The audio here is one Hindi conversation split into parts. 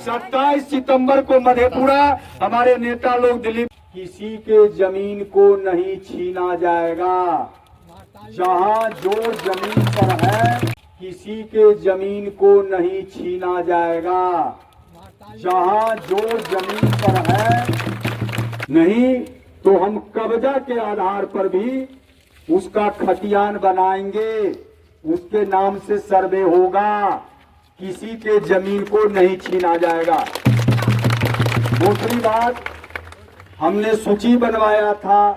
27 सितंबर को मधेपुरा हमारे नेता लोग दिल्ली, किसी के जमीन को नहीं छीना जाएगा। जहां जो जमीन पर है किसी के जमीन को नहीं छीना जाएगा। जहां जो जमीन पर है नहीं तो हम कब्जा के आधार पर भी उसका खतियान बनाएंगे, उसके नाम से सर्वे होगा, किसी के जमीन को नहीं छीना जाएगा। दूसरी बात, हमने सूची बनवाया था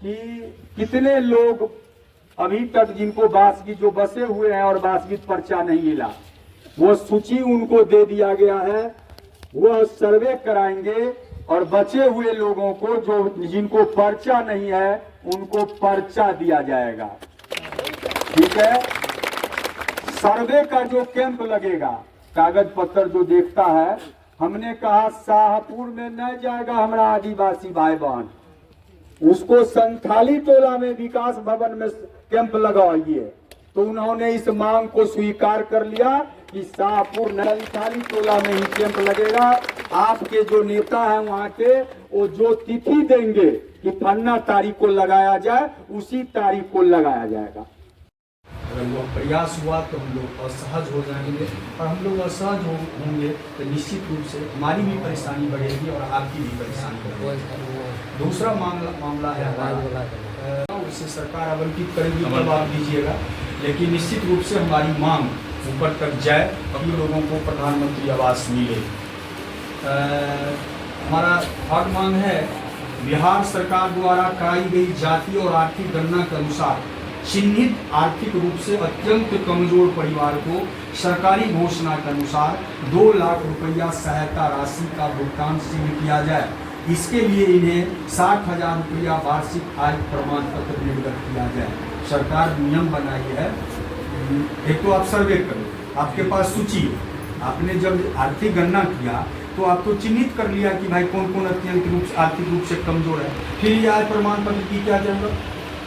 कि कितने लोग अभी तक जिनको बासगीत जो बसे हुए हैं और बासगीत पर्चा नहीं मिला, वो सूची उनको दे दिया गया है। वह सर्वे कराएंगे और बचे हुए लोगों को जो जिनको पर्चा नहीं है उनको पर्चा दिया जाएगा। ठीक है। सर्वे का जो कैंप लगेगा, कागज पत्र जो देखता है, हमने कहा शाहपुर में न जाएगा हमारा आदिवासी भाई बहन, उसको संथाली टोला में विकास भवन में कैंप लगाइए। तो उन्होंने इस मांग को स्वीकार कर लिया कि शाहपुर संथाली टोला में ही कैंप लगेगा। आपके जो नेता हैं वहां के, वो जो तिथि देंगे कि फन्ना तारीख को लगाया जाए, उसी तारीख को लगाया जाएगा। अगर वो प्रयास हुआ तो हम लोग असहज हो जाएंगे, और हम लोग असहज होंगे तो निश्चित रूप से हमारी भी परेशानी बढ़ेगी और आपकी भी परेशानी बढ़ेगी। दूसरा मामला है उससे सरकार आवंटित करेगी तब आप दीजिएगा, लेकिन निश्चित रूप से हमारी मांग ऊपर तक जाए, सभी लोगों को प्रधानमंत्री आवास मिले। हमारा थर्ड मांग है, बिहार सरकार द्वारा कराई गई जाति और आर्थिक गणना के अनुसार चिन्हित आर्थिक रूप से अत्यंत कमजोर परिवार को सरकारी घोषणा के अनुसार 2 लाख रुपया सहायता राशि का भुगतान शीघ्र किया जाए। इसके लिए इन्हें 60,000 रुपया वार्षिक आय प्रमाण पत्र निर्गत किया जाए। सरकार नियम बनाई है, एक तो आप सर्वे करो, आपके पास सूची है, आपने जब आर्थिक गणना किया तो आपको चिन्हित कर लिया कि भाई कौन कौन अत्यंत आर्थिक रूप से कमजोर है। फिर ये आय प्रमाण पत्र की क्या जरूरत,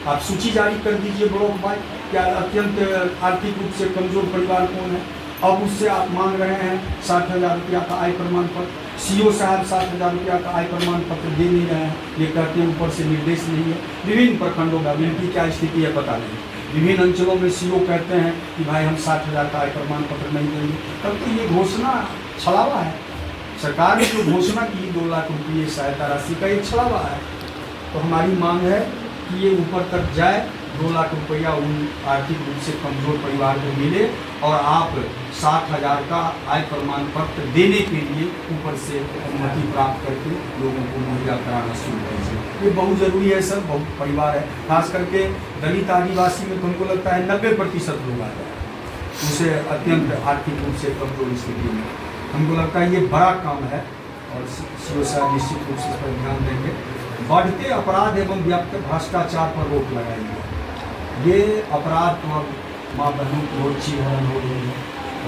आप सूची जारी कर दीजिए ब्लॉक बाय, क्या अत्यंत आर्थिक रूप से कमजोर परिवार कौन है। अब उससे आप मांग रहे हैं 60,000 रुपया का आय प्रमाण पत्र। सीओ साहब 60,000 रुपया का आय प्रमाण पत्र दे नहीं रहे हैं, ये कहते हैं ऊपर से निर्देश नहीं है। विभिन्न प्रखंडों का इनकी क्या स्थिति है पता नहीं, विभिन्न अंचलों में सीओ कहते हैं कि भाई हम 60,000 का आय प्रमाण पत्र नहीं देंगे। तब तो ये घोषणा छलावा है। सरकार ने जो घोषणा की 2 लाख रुपये सहायता राशि का, ये छलावा है। तो हमारी मांग है कि ये ऊपर तक जाए, 2 लाख रुपया उन आर्थिक रूप से कमजोर परिवार को मिले और आप 60,000 का आय प्रमाण पत्र देने के लिए ऊपर से अनुमति प्राप्त करके लोगों को मुहैया कराना शुरू करें। ये बहुत जरूरी है सर, बहुत परिवार है, खास करके दलित आदिवासी में तो हमको लगता है 90% लोग आ जाए उसे अत्यंत आर्थिक रूप से कमजोर स्थिति में। हमको लगता है ये बड़ा काम है और सीओ साहब निश्चित रूप से इस पर ध्यान देंगे। बढ़ते अपराध एवं व्याप्त भ्रष्टाचार पर रोक लगाएंगे। ये अपराध तो अब माँ बहनों की रोज चीहरण हो रही है,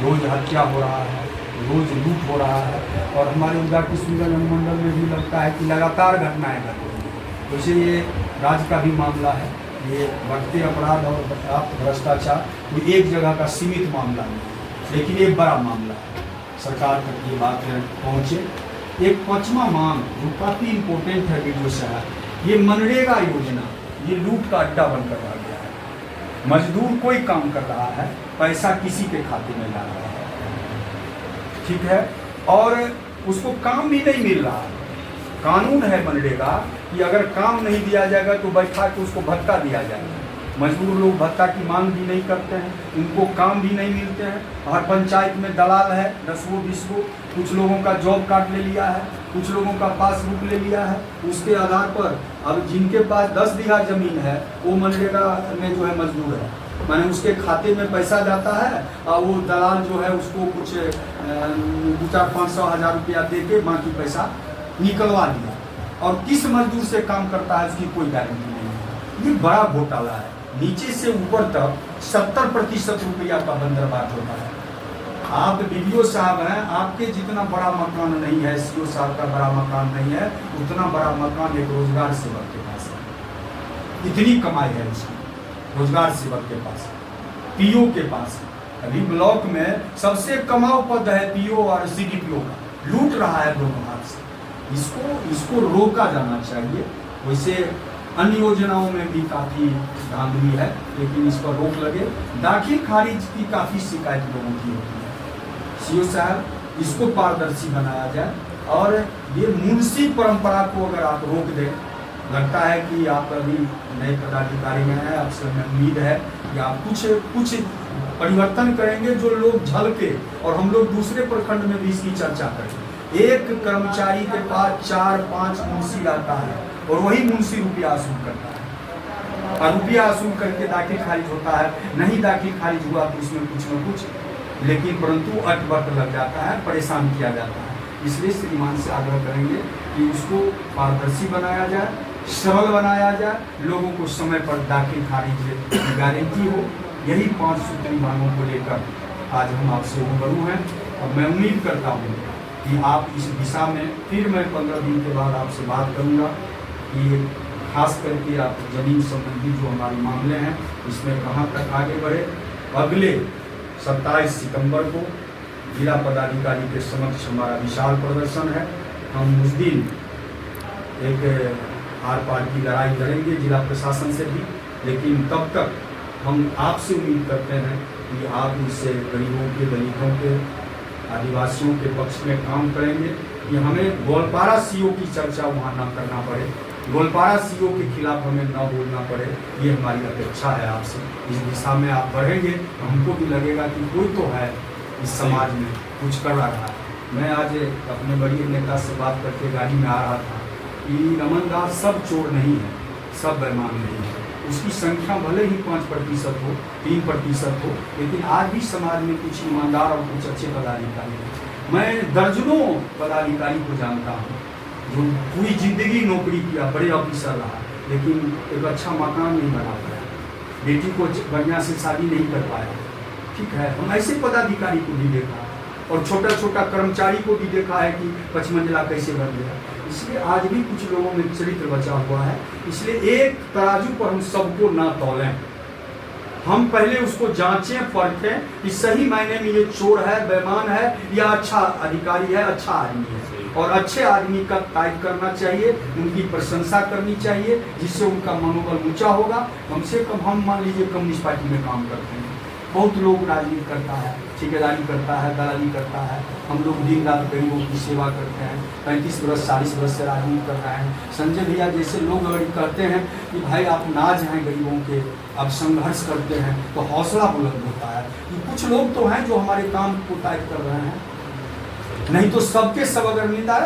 रोज हत्या हो रहा है, रोज लूट हो रहा है, और हमारे उदा किशनगंज अनुमंडल में भी लगता है कि लगातार घटनाएं घट रही हैं। वैसे ये राज्य का भी मामला है, ये बढ़ते अपराध और भ्रष्टाचार ये एक जगह का सीमित मामला नहीं, लेकिन ये बड़ा मामला है। सरकार तक ये बात पहुँचे। एक 5वां मांग जो काफ़ी इम्पोर्टेंट है वीडियो साहब, ये मनरेगा योजना, ये लूट का अड्डा बनकर रह गया है। मजदूर कोई काम कर रहा है, पैसा किसी के खाते में जा रहा है, ठीक है, और उसको काम भी नहीं मिल रहा है। कानून है मनरेगा कि अगर काम नहीं दिया जाएगा तो बैठा के उसको भत्ता दिया जाएगा। मजदूर लोग भत्ता की मांग भी नहीं करते हैं, उनको काम भी नहीं मिलते हैं। हर पंचायत में दलाल है, 10-20 कुछ लोगों का जॉब कार्ड ले लिया है, कुछ लोगों का पासबुक ले लिया है। उसके आधार पर अब जिनके पास 10 बीघा जमीन है वो मनरेगा में जो है मजदूर है, माने उसके खाते में पैसा जाता है और वो दलाल जो है उसको कुछ 200-500 रुपया दे के बाकी पैसा निकलवा दिया, और किस मजदूर से काम करता है उसकी कोई गारंटी नहीं है। ये बड़ा घोटाला है, नीचे से ऊपर तक 70% रुपया का बंदरबांट होता है। आप वीडियो साहब हैं, आपके जितना बड़ा मकान नहीं है, सीओ साहब का बड़ा मकान नहीं है, उतना बड़ा मकान एक रोजगार सेवक के पास है। इतनी कमाई है उसकी रोजगार सेवक के पास, पीओ के पास। अभी ब्लॉक में सबसे कमाऊ पद है पीओ और सीडीपीओ का। लूट रहा है दोनों हाथ से। इसको रोका जाना चाहिए। वैसे अन्य योजनाओं में भी काफ़ी धांधली है, लेकिन इस पर रोक लगे। दाखिल खारिज की काफ़ी शिकायत लोगों की होती है। सीओ साहब इसको पारदर्शी बनाया जाए, और ये मुंशी परंपरा को अगर आप रोक दें, लगता है कि आप अभी नए पदाधिकारी में हैं, आपसे हमें उम्मीद है कि आप कुछ परिवर्तन करेंगे जो लोग झलके, और हम लोग दूसरे प्रखंड में भी इसकी चर्चा करें। एक कर्मचारी के पास 4-5 मुंशी रहता है, और वही मुंशी रुपया वसूल करता है, और रुपया वसूल करके दाखिल खारिज होता है। नहीं दाखिल खारिज हुआ तो उसमें कुछ न कुछ, लेकिन परंतु अटवट लग जाता है, परेशान किया जाता है। इसलिए श्रीमान से आग्रह करेंगे कि उसको पारदर्शी बनाया जाए, सरल बनाया जाए, लोगों को समय पर दाखिल खारिज की गारंटी हो। यही 5 सूत्री मांगों को लेकर आज हम आपसे रूबरू हैं, और मैं उम्मीद करता हूँ कि आप इस दिशा में फिर मैं 15 दिन के बाद आपसे बात करूँगा कि खास करके आप जमीन संबंधी जो हमारे मामले हैं इसमें कहाँ तक आगे बढ़े। अगले 27 सितंबर को जिला पदाधिकारी के समक्ष हमारा विशाल प्रदर्शन है। हम उस दिन एक आर पार की लड़ाई लड़ेंगे जिला प्रशासन से भी, लेकिन तब तक हम आपसे उम्मीद करते हैं कि आप इससे गरीबों के, दलितों के, आदिवासियों के पक्ष में काम करेंगे, कि हमें गोलपारा सीओ की चर्चा वहाँ ना करना पड़े, गोलपारा सीओ के खिलाफ हमें न बोलना पड़े। ये हमारी अपेक्षा है आपसे। इस दिशा में आप बढ़ेंगे तो हमको भी लगेगा कि कोई तो है इस समाज में कुछ कर रहा है। मैं आज अपने बड़े नेता से बात करके गाड़ी में आ रहा था कि रमन दास सब चोर नहीं है, सब बेईमान नहीं है। उसकी संख्या भले ही 5% हो, 3% हो, लेकिन आज भी समाज में कुछ ईमानदार और कुछ अच्छे पदाधिकारी हैं। मैं दर्जनों पदाधिकारी को जानता हूँ जो पूरी जिंदगी नौकरी किया, बड़े ऑफिसर रहा, लेकिन एक अच्छा मकान नहीं बना पाया, बेटी को बढ़िया से शादी नहीं कर पाया। ठीक है, हम ऐसे पदाधिकारी को भी देखा, और छोटा छोटा कर्मचारी को भी देखा है कि 5 मंजिला कैसे बन गया। इसलिए आज भी कुछ लोगों में चरित्र बचा हुआ है। इसलिए एक तराजू पर हम सबको ना तौलें, हम पहले उसको जांचें, परखें कि सही मायने में ये चोर है, बेईमान है, या अच्छा अधिकारी है, अच्छा आदमी है। और अच्छे आदमी का तारीफ करना चाहिए, उनकी प्रशंसा करनी चाहिए, जिससे उनका मनोबल ऊंचा होगा। कम से कम हम मान लीजिए कम्युनिस्ट पार्टी में काम करते हैं, बहुत लोग राजनीति करता है, ठेकेदारी करता है, दलाली करता है। हम लोग दिन रात गरीबों की सेवा करते हैं, 35 वर्ष 40 वर्ष से राजनीति कर रहे हैं। संजय भैया जैसे लोग अगर कहते हैं कि भाई आप नाज हैं गरीबों के, आप संघर्ष करते हैं, तो हौसला बुलंद होता है कि कुछ लोग तो हैं जो हमारे काम को टाइप कर रहे हैं। नहीं तो सबके सब अगर निंदा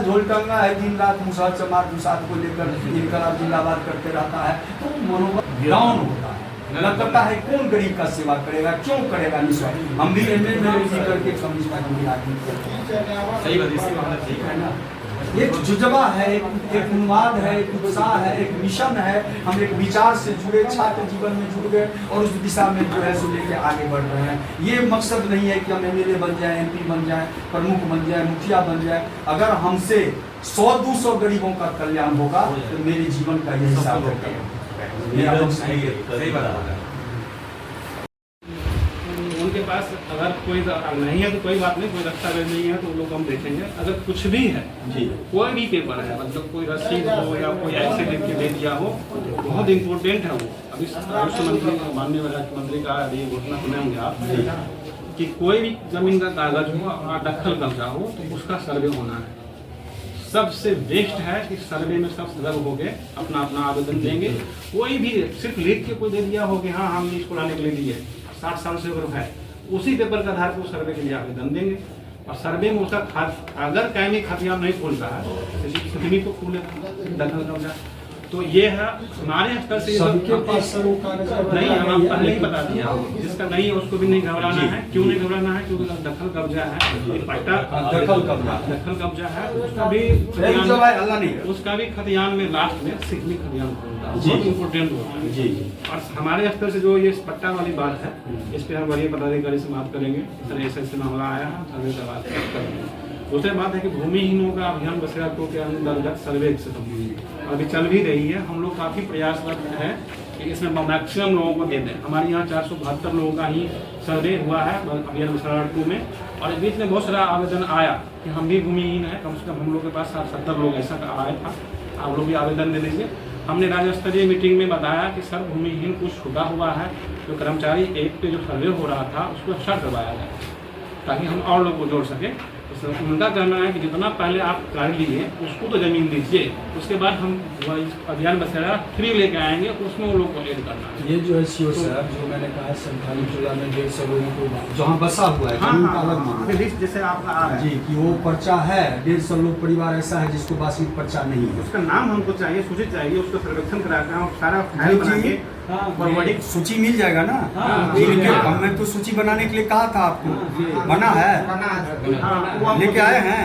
झोलटंगा है, दिन रात मुसहर चमार दुसाद को लेकर इनकलाब जिंदाबाद करते रहता है, तो मनोबल डाउन होता है। लगता है कौन गरीब का सेवा करेगा, क्यों करेगा निस्वार्थ। हम भी एमएलए करके कम्युनिस्ट पार्टी की राजनीति करते हैं, ठीक है ना। एक जुज्बा है, एक उन्माद है, एक उत्साह है, एक मिशन है। हम एक विचार से जुड़े, छात्र जीवन में जुड़ गए, और उस दिशा में जो है सो लेके आगे बढ़ रहे हैं। ये मकसद नहीं है कि हम एमएलए बन जाए, एमपी बन जाए, प्रमुख बन जाए, मुखिया बन जाए। अगर हमसे 100-200 गरीबों का कल्याण होगा तो मेरे जीवन का ये हिसाब है। उनके पास अगर कोई नहीं है तो कोई बात नहीं, कोई दस्तावेज नहीं है तो वो लोग हम देखेंगे। अगर कुछ भी है जी, कोई भी पेपर है, मतलब कोई रसीद हो या कोई ऐसे लिख के दे दिया हो, बहुत इम्पोर्टेंट है वो। अभी भविष्य मंत्री, माननीय मुख्यमंत्री का ये घोषणा सुने होंगे आप कि कोई भी जमीन का कागज हो और दखल कब्जा हो तो उसका सर्वे होना है। सबसे बेस्ट है कि सर्वे में सब सदस्य हो गए, अपना अपना आवेदन देंगे। कोई भी सिर्फ लिख के कोई दे दिया हो कि हाँ हमने इसको लाने के लिए दिए, 60 साल से अगर है, उसी पेपर के आधार पर सर्वे के लिए आवेदन देंगे। और सर्वे में उसका अगर कायमी खतियान नहीं खोलता है, किसी को खोले दखल कब्जा, तो ये है हमारे स्तर से सबके पास नहीं, हम पहले ही बता दिया। जिसका नहीं है उसको भी नहीं घबराना है। क्यों नहीं घबराना है? क्योंकि दखल कब्जा है, पट्टा दखल कब्जा है, उसका भी खतियान में लास्ट में सिकनी खतियान होता है, बहुत इम्पोर्टेंट होता है जी। और हमारे स्तर से जो ये पट्टा वाली बात है, इस पर हम वरीय पदाधिकारी से बात करेंगे। सर ऐसे मामला आया है, सर्वे का बात करेंगे। दूसरी बात है कि भूमिहीनों का अभियान बसेरा के अंतर्गत सर्वे से अभी चल भी रही है। हम लोग काफ़ी प्रयासरत हैं कि इसमें मैक्सिमम लोगों को दे दें। हमारे यहाँ 472 लोगों का ही सर्वे हुआ है अभियान बसेरा 2 में, और इस बीच में बहुत सारा आवेदन आया कि हम भी भूमिहीन हैं, कम से कम हम लोग के पास 70 लोग ऐसा आया था, आप लोग भी आवेदन दे दीजिए। हमने राज्य स्तरीय मीटिंग में बताया कि सर भूमिहीन कुछ छूटा हुआ है, जो कर्मचारी एक पे जो सर्वे हो रहा था उसको अच्छा करवाया जाए ताकि हम और लोग को जोड़ सकें। तो उनका कहना है कि जितना पहले आप कार्य लिए उसको तो ज़मीन दीजिए, उसके बाद हम अभियान बसेरा फ्री लेके आएंगे, उसमें वो लोग को एड करना है। ये जो है सीओ साहब जो मैंने कहा संथाली टोला में 150 लोगों को जहाँ बसा हुआ है जमीन का अलग मामला लिस्ट जैसे आपका आ रहा है जी कि वो पर्चा है 150 लोग परिवार ऐसा है जिसको वास्तविक पर्चा नहीं है। उसका नाम हमको चाहिए, सूची चाहिए, उसका सर्वेक्षण कराकर हम सारा फाइल बना के फॉरवर्डिंग सूची मिल जाएगा ना। मैं तो सूची बनाने के लिए कहा था आपको, बना है, लेके आए हैं।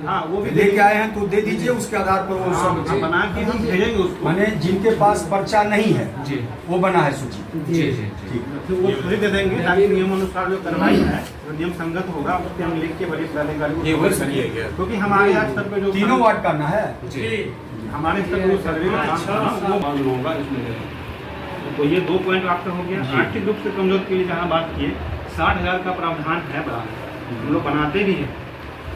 हाँ वो भी लेके आए हैं तो दे दीजिए, उसके आधार पर वो सब बना के हम भेजेंगे उसको। माने जिनके पास पर्चा नहीं है जी वो बना है सूची जी ठीक, फिर वो खुद दे देंगे ताकि नियम अनुसार जो कार्रवाई है जो नियम संगत होगा उसके हम लिख के वरिष्ठ अधिकारी को, क्योंकि हमारे यहाँ स्तर पे जो तीनों वार्ड करना है हमारे स्तर पर सर्वे का काम वो मालूम होगा इसमें। तो ये 2 पॉइंट आपका हो गया। आर्थिक रूप से कमजोर के लिए जहाँ बात किए 60,000 का प्रावधान है बड़ा, हम लोग बनाते भी हैं।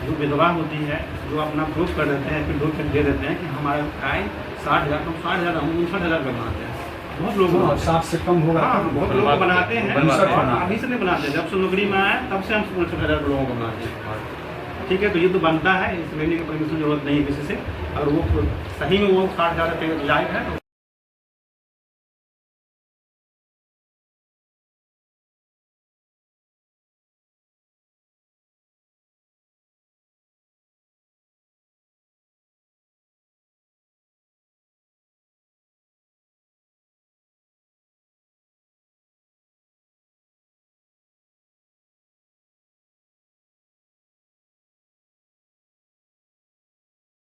जो विधवा होती है जो अपना प्रूफ कर देते हैं फिर 2 चेक दे देते हैं कि हमारा आय 60,000 हम 60,000 हम 59,000 का बनाते हैं। बहुत लोग 60 से कम होगा। हाँ बहुत लोग बनाते हैं, अभी से नहीं बनाते, जब से नौकरी में आया तब से हम 59,000 लोगों को बनाते हैं। ठीक है, तो ये तो बनता है, इस महीने की परमिशन जरूरत नहीं है किसी से, और वो सही में वो 60,000 रुपये लायक है।